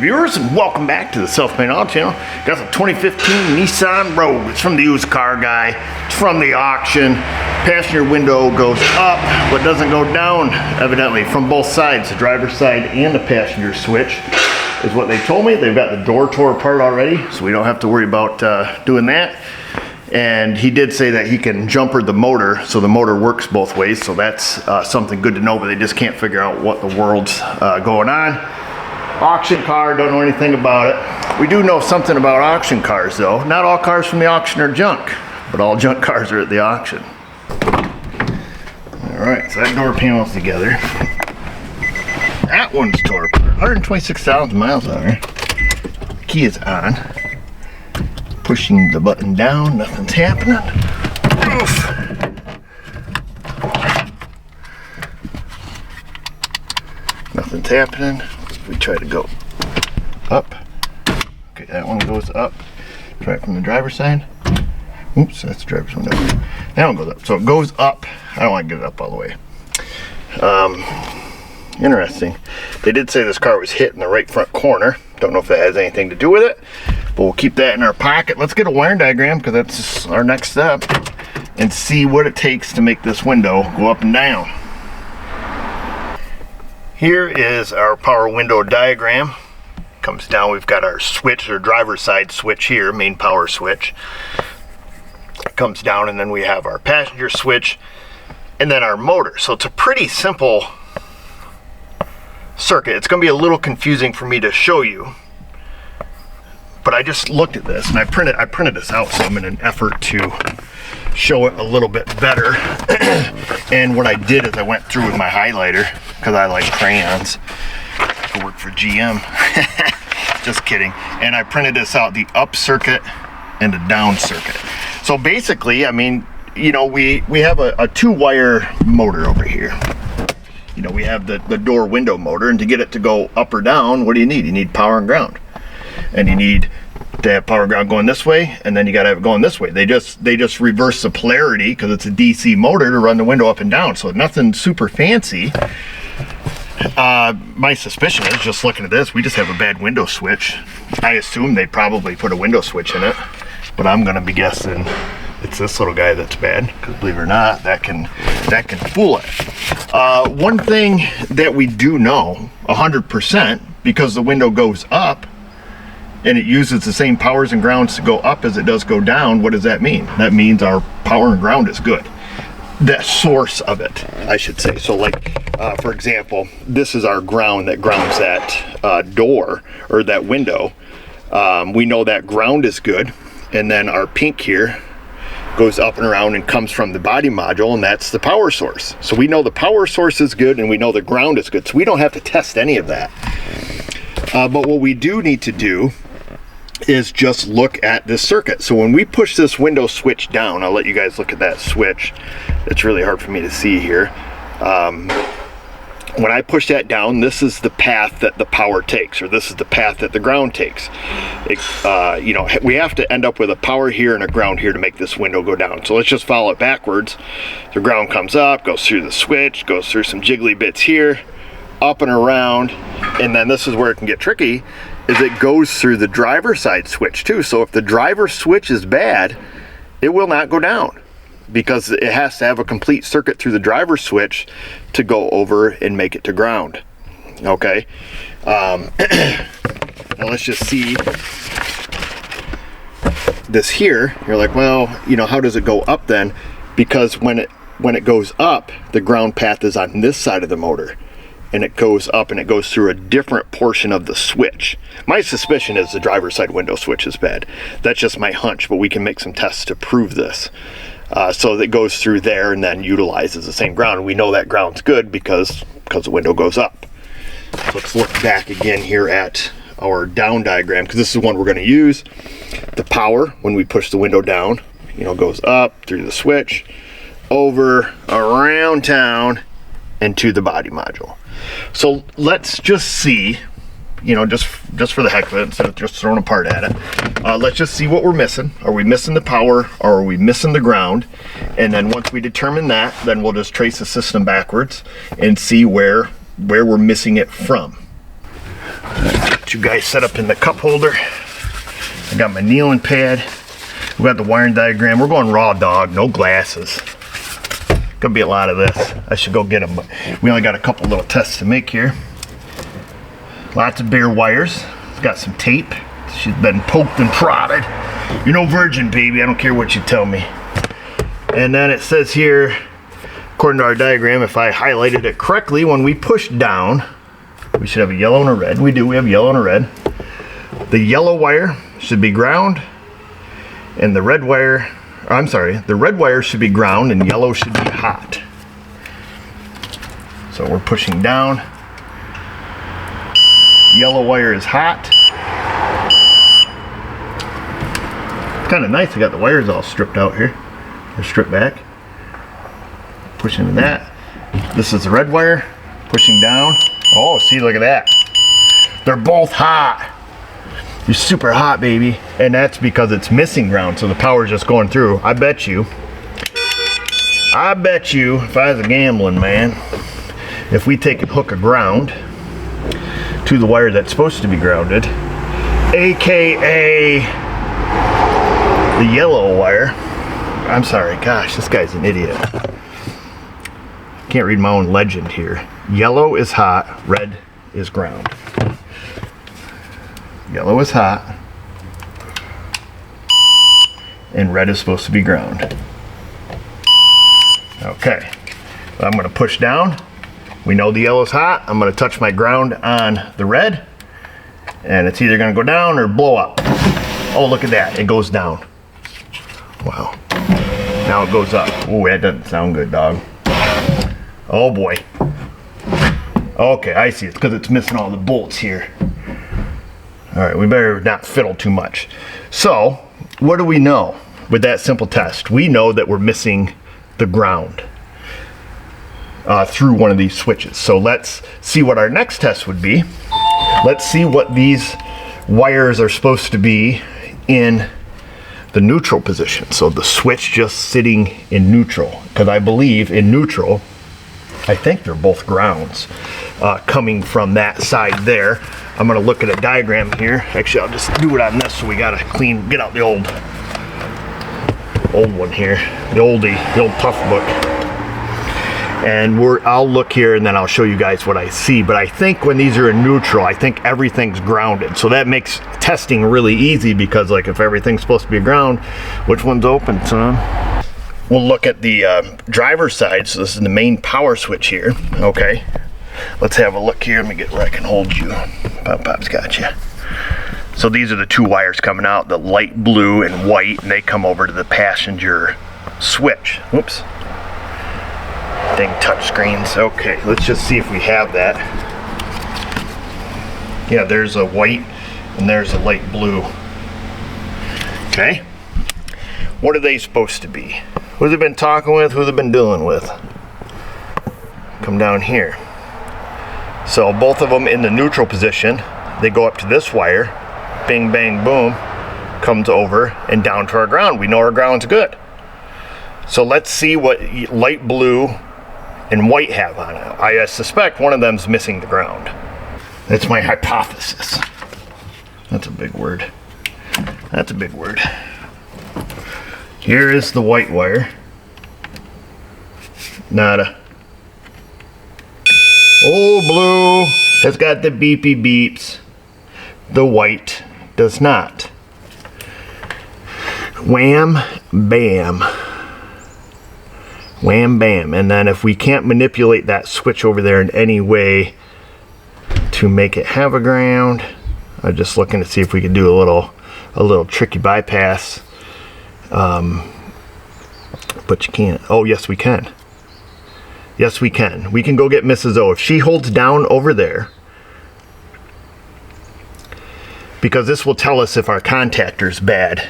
viewers, and welcome back to the Self-Made Auto channel. Got the 2015 Nissan Rouge. It's from the used car guy. It's from the auction. Passenger window goes up, but doesn't go down, evidently, from both sides, the driver's side and the passenger switch, is what they told me. They've got the door tore apart already, so we don't have to worry about doing that. And he did say that he can jumper the motor, so the motor works both ways, so that's something good to know, but they just can't figure out what the world's going on. Auction car, don't know anything about it. We do know something about auction cars though. Not all cars from the auction are junk, but all junk cars are at the auction. Alright, so that door panel's together. That one's tore apart. 126,000 miles on her. Key is on. Pushing the button down, nothing's happening. Oof. Nothing's happening. We try to go up. Okay, that one goes up. Try it from the driver's side. Oops, that's the driver's window. That one goes up. So it goes up. I don't want to get it up all the way. Interesting. They did say this car was hit in the right front corner. Don't know if that has anything to do with it, but we'll keep that in our pocket. Let's get a wiring diagram, because that's our next step, and see what it takes to make this window go up and down. Here is our power window diagram. Comes down, we've got our switch, or driver's side switch here, main power switch. It comes down, and then we have our passenger switch, and then our motor. So it's a pretty simple circuit. It's going to be a little confusing for me to show you, but I just looked at this, and I printed this out, so I'm in an effort to show it a little bit better. And what I did is I went through with my highlighter, because I like crayons. I work for GM. Just kidding. And I printed this out, the up circuit and the down circuit. So basically, I mean, you know, we have a two-wire motor over here. You know, we have the door window motor, and to get it to go up or down, what do you need? You need power and ground. And you need to have power and ground going this way, and then you got to have it going this way. They just reverse the polarity, because it's a DC motor, to run the window up and down. So nothing super fancy. My suspicion is, just looking at this, we just have a bad window switch. I assume they probably put a window switch in it, but I'm going to be guessing it's this little guy that's bad, because believe it or not, that can fool it. One thing that we do know 100%, because the window goes up and it uses the same powers and grounds to go up as it does go down, what does that mean? That means our power and ground is good. The source of it, I should say. So like, for example, this is our ground that grounds that door, or that window. We know that ground is good, and then our pink here goes up and around and comes from the body module, and that's the power source. So we know the power source is good, and we know the ground is good, so we don't have to test any of that. But what we do need to do is just look at this circuit. So when we push this window switch down, I'll let you guys look at that switch. It's really hard for me to see here. When I push that down, this is the path that the power takes, or this is the path that the ground takes. You know, we have to end up with a power here and a ground here to make this window go down. So let's just follow it backwards. The ground comes up, goes through the switch, goes through some jiggly bits here, up and around, and then this is where it can get tricky, is it goes through the driver's side switch too. So if the driver switch is bad, it will not go down, because it has to have a complete circuit through the driver switch to go over and make it to ground. Okay, now let's just see this here. You're like, well, you know, how does it go up then? Because when it goes up, the ground path is on this side of the motor, and it goes up and it goes through a different portion of the switch. My suspicion is the driver's side window switch is bad. That's just my hunch, but we can make some tests to prove this. So it goes through there and then utilizes the same ground. We know that ground's good because the window goes up. So let's look back again here at our down diagram, because this is one we're going to use. The power, when we push the window down, you know, goes up through the switch, over, around town, and to the body module. So let's just see, you know, just for the heck of it, instead of just throwing a part at it, let's just see what we're missing. Are we missing the power, or are we missing the ground? And then once we determine that, then we'll just trace the system backwards and see where we're missing it from. get you guys set up in the cup holder. I got my kneeling pad. We got the wiring diagram. We're going raw dog, no glasses. Gonna be a lot of this. I should go get them, but we only got a couple little tests to make here. Lots of bare wires. Got some tape. She's been poked and prodded. You're no virgin, baby. I don't care what you tell me. And then it says here, according to our diagram, if I highlighted it correctly, when we push down, we should have a yellow and a red. We do. We have yellow and a red. The yellow wire should be ground, and the red wire, I'm sorry, the red wire should be ground and yellow should be hot. So we're pushing down. Yellow wire is hot. Kind of nice. I got the wires all stripped out here. They're stripped back. Push into that. This is the red wire. Pushing down. Oh, see, look at that. They're both hot. You're super hot, baby. And that's because it's missing ground, so the power's just going through. I bet you, if I was a gambling man, if we take and hook a ground to the wire that's supposed to be grounded, AKA the yellow wire. I'm sorry, gosh, this guy's an idiot. Can't read my own legend here. Yellow is hot, red is ground. Yellow is hot, and red is supposed to be ground. Okay, I'm going to push down. We know the yellow's hot. I'm going to touch my ground on the red, and it's either going to go down or blow up. Oh, look at that. It goes down. Wow. Now it goes up. Oh, that doesn't sound good, dog. Oh, boy. Okay, I see. It's because it's missing all the bolts here. All right, we better not fiddle too much. So, what do we know with that simple test? We know that we're missing the ground through one of these switches. So let's see what our next test would be. Let's see what these wires are supposed to be in the neutral position. So the switch just sitting in neutral, because I believe in neutral, I think they're both grounds coming from that side there. I'm going to look at a diagram here. Actually, I'll just do it on this, so we got to get out the old one here, the old tough book. And I'll look here and then I'll show you guys what I see. But I think when these are in neutral, I think everything's grounded. So that makes testing really easy, because like if everything's supposed to be ground, which one's open, son? We'll look at the driver's side. So this is the main power switch here. Okay, let's have a look here. Let me get where I can hold you. Pop's got you. So these are the two wires coming out, the light blue and white, and they come over to the passenger switch. Whoops. Dang touch screens. Okay, let's just see if we have that. Yeah, there's a white and there's a light blue. Okay. What are they supposed to be? Who have they been talking with? Who have they been dealing with? Come down here. So both of them in the neutral position. They go up to this wire. Bing, bang, boom. Comes over and down to our ground. We know our ground's good. So let's see what light blue and white have on it. I suspect one of them's missing the ground. That's my hypothesis. That's a big word. That's a big word. Here is the white wire. Nada. Oh, blue has got the beepy beeps. The white does not. Wham, bam. Wham, bam. And then if we can't manipulate that switch over there in any way to make it have a ground, I'm just looking to see if we can do a little tricky bypass. But you can't. Oh, yes, we can. Yes, we can. We can go get Mrs. O. If she holds down over there, because this will tell us if our contactor's bad.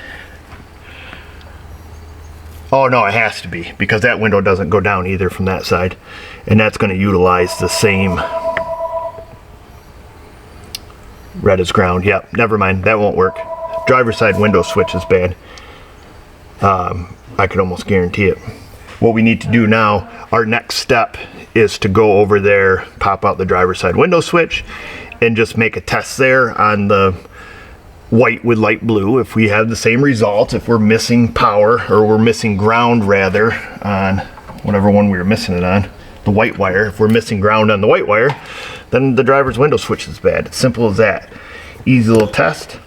Oh, no, it has to be, because that window doesn't go down either from that side. And that's going to utilize the same red as ground. Yep, never mind. That won't work. Driver's side window switch is bad. I could almost guarantee it. What we need to do now, our next step is to go over there, pop out the driver's side window switch, and just make a test there on the white with light blue. If we have the same result, if we're missing power, or we're missing ground rather, on whatever one we were missing it on, the white wire, if we're missing ground on the white wire, then the driver's window switch is bad. It's simple as that. Easy little test.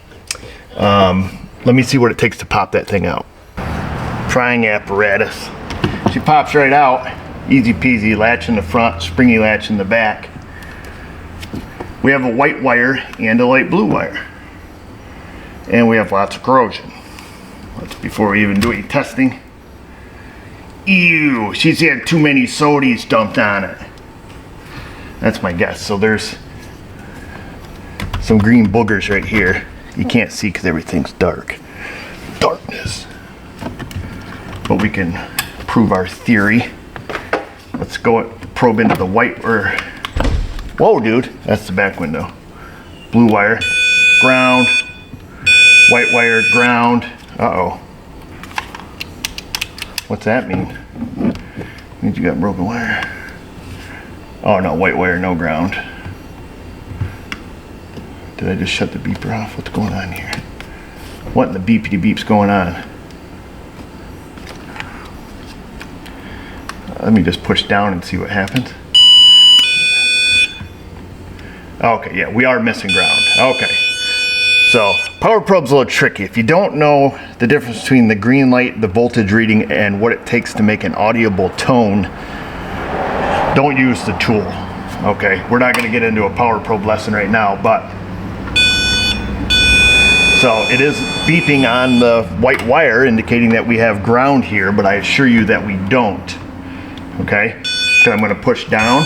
Let me see what it takes to pop that thing out. Prying apparatus. She pops right out. Easy peasy, latch in the front, springy latch in the back. We have a white wire and a light blue wire. And we have lots of corrosion. That's before we even do any testing. Ew, she's had too many sodies dumped on it. That's my guess. So there's some green boogers right here. You can't see because everything's dark. Darkness. But we can prove our theory. Let's go probe into the white, or whoa dude, that's the back window. Blue wire, ground, white wire, ground. Uh-oh. What's that mean? Means you got broken wire. Oh no, white wire, no ground. Did I just shut the beeper off? What's going on here? What in the beepity beep's going on? Let me just push down and see what happens. Okay, yeah, we are missing ground. Okay. So, power probe's a little tricky. If you don't know the difference between the green light, the voltage reading, and what it takes to make an audible tone, don't use the tool. Okay, we're not going to get into a power probe lesson right now, but so it is beeping on the white wire, indicating that we have ground here, but I assure you that we don't. Okay, so I'm going to push down,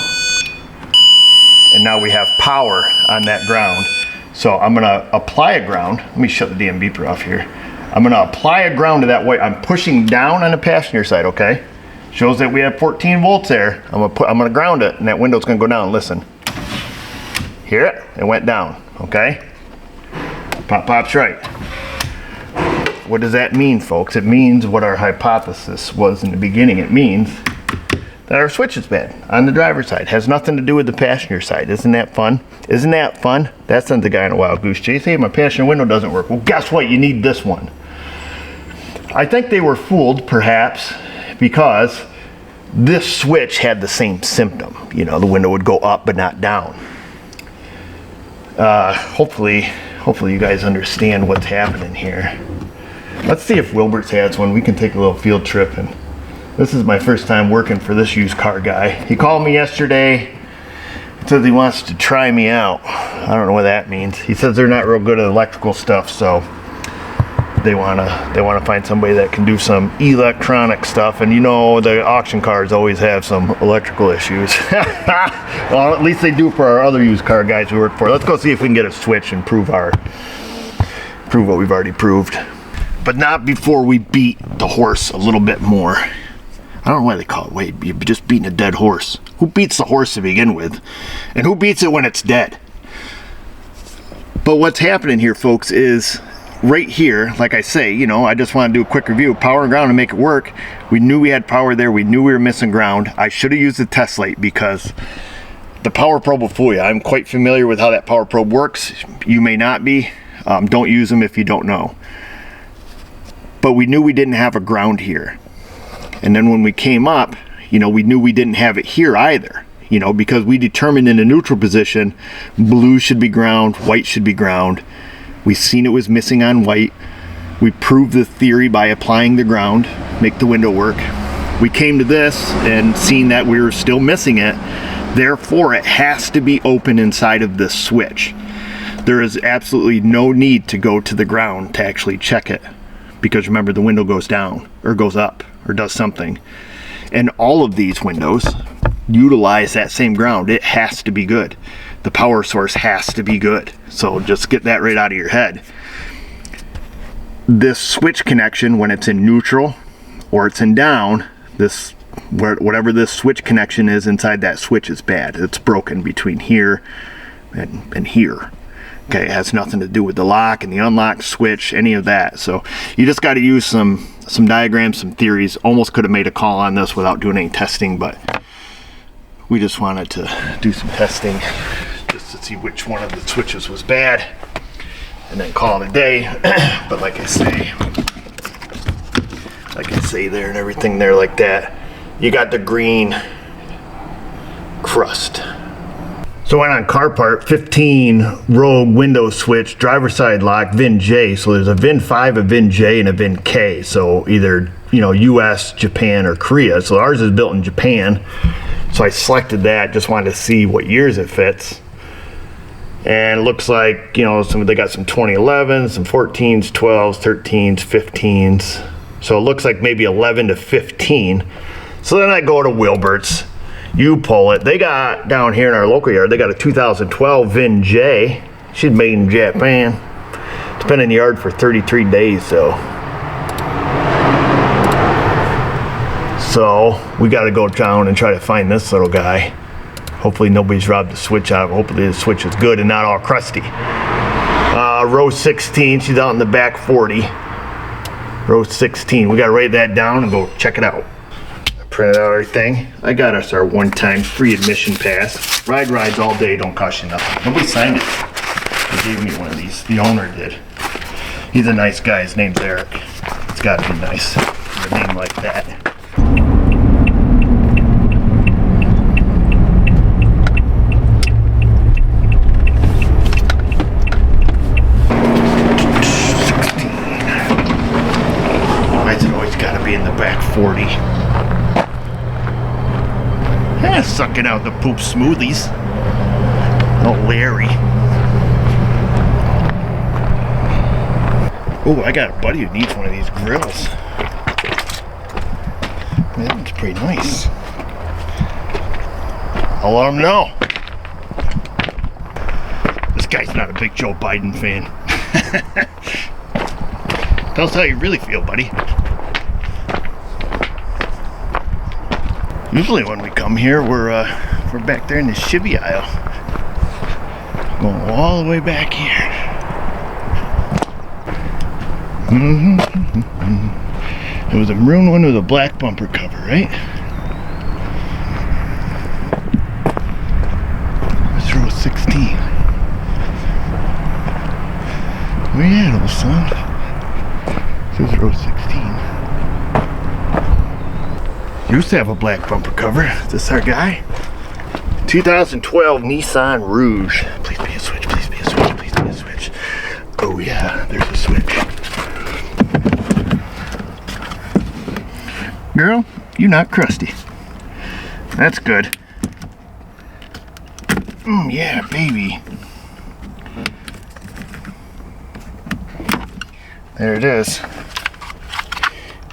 and now we have power on that ground. So I'm going to apply a ground. Let me shut the damn beeper off here. I'm going to apply a ground to that white. I'm pushing down on the passenger side, okay? Shows that we have 14 volts there. I'm going to ground it, and that window's going to go down. Listen. Hear it? It went down, okay? Pop, pops right. What does that mean, folks? It means what our hypothesis was in the beginning. It means that our switch is bad on the driver's side. Has nothing to do with the passenger side. Isn't that fun? Isn't that fun? That sends a guy on a wild goose chase. Hey, my passenger window doesn't work. Well, guess what? You need this one. I think they were fooled, perhaps, because this switch had the same symptom. You know, the window would go up but not down. Hopefully you guys understand what's happening here. Let's see if Wilbert's has one. We can take a little field trip. And this is my first time working for this used car guy. He called me yesterday. He says he wants to try me out. I don't know what that means. He says they're not real good at electrical stuff, so they wanna find somebody that can do some electronic stuff. And you know, the auction cars always have some electrical issues. Well, at least they do for our other used car guys we work for. Let's go see if we can get a switch and prove what we've already proved. But not before we beat the horse a little bit more. I don't know why they call it weight. You're just beating a dead horse. Who beats the horse to begin with? And who beats it when it's dead? But what's happening here, folks, is right here, like I say, you know, I just want to do a quick review. Power and ground to make it work. We knew we had power there. We knew we were missing ground. I should have used the test light because the power probe will fool you. I'm quite familiar with how that power probe works. You may not be. Don't use them if you don't know. But we knew we didn't have a ground here. And then when we came up, you know, we knew we didn't have it here either, you know, because we determined in a neutral position, blue should be ground, white should be ground. We seen it was missing on white. We proved the theory by applying the ground, make the window work. We came to this and seen that we were still missing it. Therefore, it has to be open inside of this switch. There is absolutely no need to go to the ground to actually check it. Because remember, the window goes down or goes up or does something. And all of these windows utilize that same ground. It has to be good. The power source has to be good. So just get that right out of your head. This switch connection, when it's in neutral or it's in down, whatever this switch connection is inside that switch is bad. It's broken between here and here. Okay, it has nothing to do with the lock and the unlock switch, any of that. So you just got to use some diagrams, some theories. Almost could have made a call on this without doing any testing, but we just wanted to do some testing just just to see which one of the switches was bad, and then call it a day. But like I say there and everything there like that, you got the green crust. So I went on car part, 15 Rogue window switch, driver's side lock, VIN J. So there's a VIN 5, a VIN J, and a VIN K. So either, you know, US, Japan, or Korea. So ours is built in Japan. So I selected that, just wanted to see what years it fits. And it looks like, you know, they got some 2011s, some 14s, 12s, 13s, 15s. So it looks like maybe 11 to 15. So then I go to Wilbert's. You pull it. They got down here in our local yard, they got a 2012 VIN J. She's made in Japan. It's been in the yard for 33 days, so we got to go down and try to find this little guy. Hopefully nobody's robbed the switch out. Hopefully the switch is good and not all crusty. Row 16, she's out in the back 40. Row 16, we got to write that down and go check it out. Printed out everything. I got us our one-time free admission pass. Rides all day, don't cost you nothing. Nobody signed it. They gave me one of these. The owner did. He's a nice guy. His name's Eric. It's got to be nice for a name like that. Why's it always got to be in the back 40? Sucking out the poop smoothies. Oh, Larry. Oh, I got a buddy who needs one of these grills. Man, that one's pretty nice. I'll let him know. This guy's not a big Joe Biden fan. Tell us how you really feel, buddy. Usually when we come here, we're back there in the Chevy aisle. Going all the way back here. It was a maroon one with a black bumper cover, right? That's row 16. Where you at, old son? This is row 16. Used to have a black bumper cover. Is this our guy? 2012 Nissan Rouge. Please be a switch, please be a switch, please be a switch. Oh yeah, there's a switch. Girl, you're not crusty. That's good. Yeah, baby. There it is.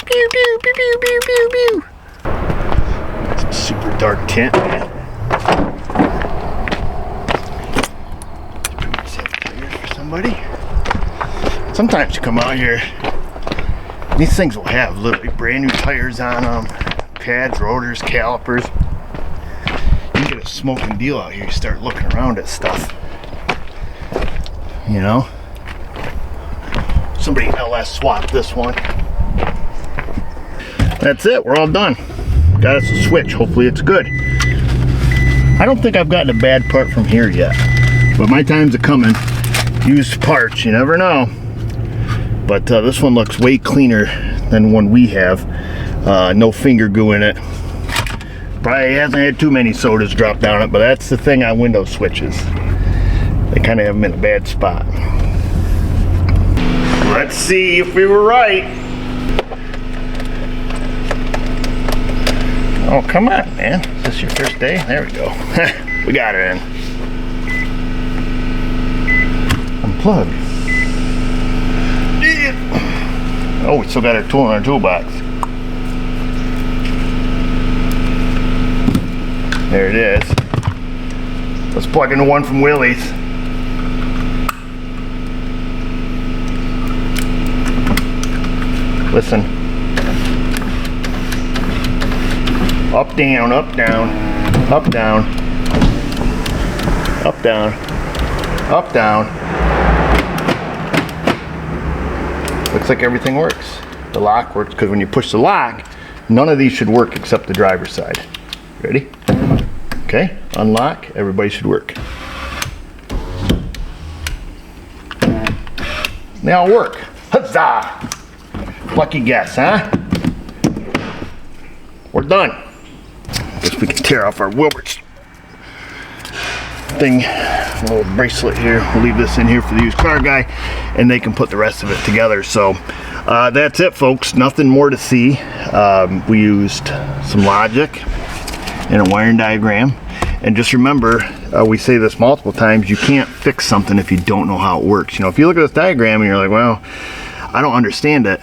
Pew, pew, pew, pew, pew, pew, pew. Some super dark tint, man. Pretty safe tires for somebody. Sometimes you come out here, these things will have literally brand new tires on them, pads, rotors, calipers. You get a smoking deal out here, you start looking around at stuff. You know? Somebody LS swapped this one. That's it, we're all done. Got us a switch, hopefully it's good. I don't think I've gotten a bad part from here yet, but my time's a coming. Used parts, you never know. But this one looks way cleaner than one we have. No finger goo in it. Probably hasn't had too many sodas dropped down it, but that's the thing on window switches. They kind of have them in a bad spot. Let's see if we were right. Oh, come on, man. Is this your first day? There we go. We got her in. Unplug. Oh, we still got our tool in our toolbox. There it is. Let's plug in the one from Willie's. Listen. Up, down, up, down, up, down, up, down, up, down. Looks like everything works. The lock works, because when you push the lock, none of these should work except the driver's side. Ready? Okay, unlock, everybody should work. They all work. Huzzah! Lucky guess, huh? We're done. Guess we can tear off our Wilberts thing, a little bracelet here. We'll leave this in here for the used car guy, and they can put the rest of it together. So that's it, folks. Nothing more to see. We used some logic and a wiring diagram. And just remember, we say this multiple times, you can't fix something if you don't know how it works. You know, if you look at this diagram and you're like, well, I don't understand it,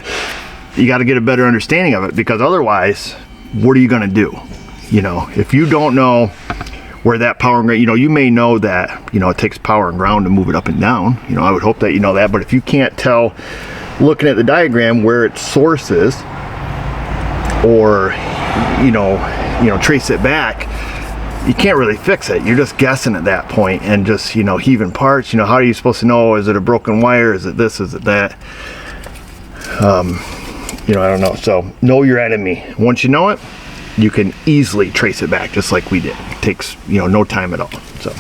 you got to get a better understanding of it, because otherwise, what are you going to do? You know, if you don't know where that power and ground, you know, you may know that, you know, it takes power and ground to move it up and down. You know, I would hope that you know that, but if you can't tell, looking at the diagram, where its source is, or, you know, trace it back, you can't really fix it. You're just guessing at that point and just, you know, heaving parts. You know, how are you supposed to know? Is it a broken wire? Is it this? Is it that? You know, I don't know. So know your enemy. Once you know it, you can easily trace it back, just like we did. It takes, you know, no time at all. So,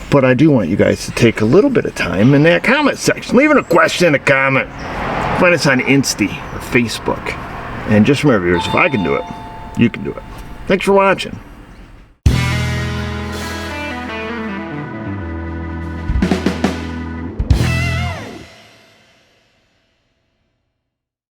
but I do want you guys to take a little bit of time in that comment section, leaving a question, a comment. Find us on Insta or Facebook. And just remember, viewers, if I can do it, you can do it. Thanks for watching.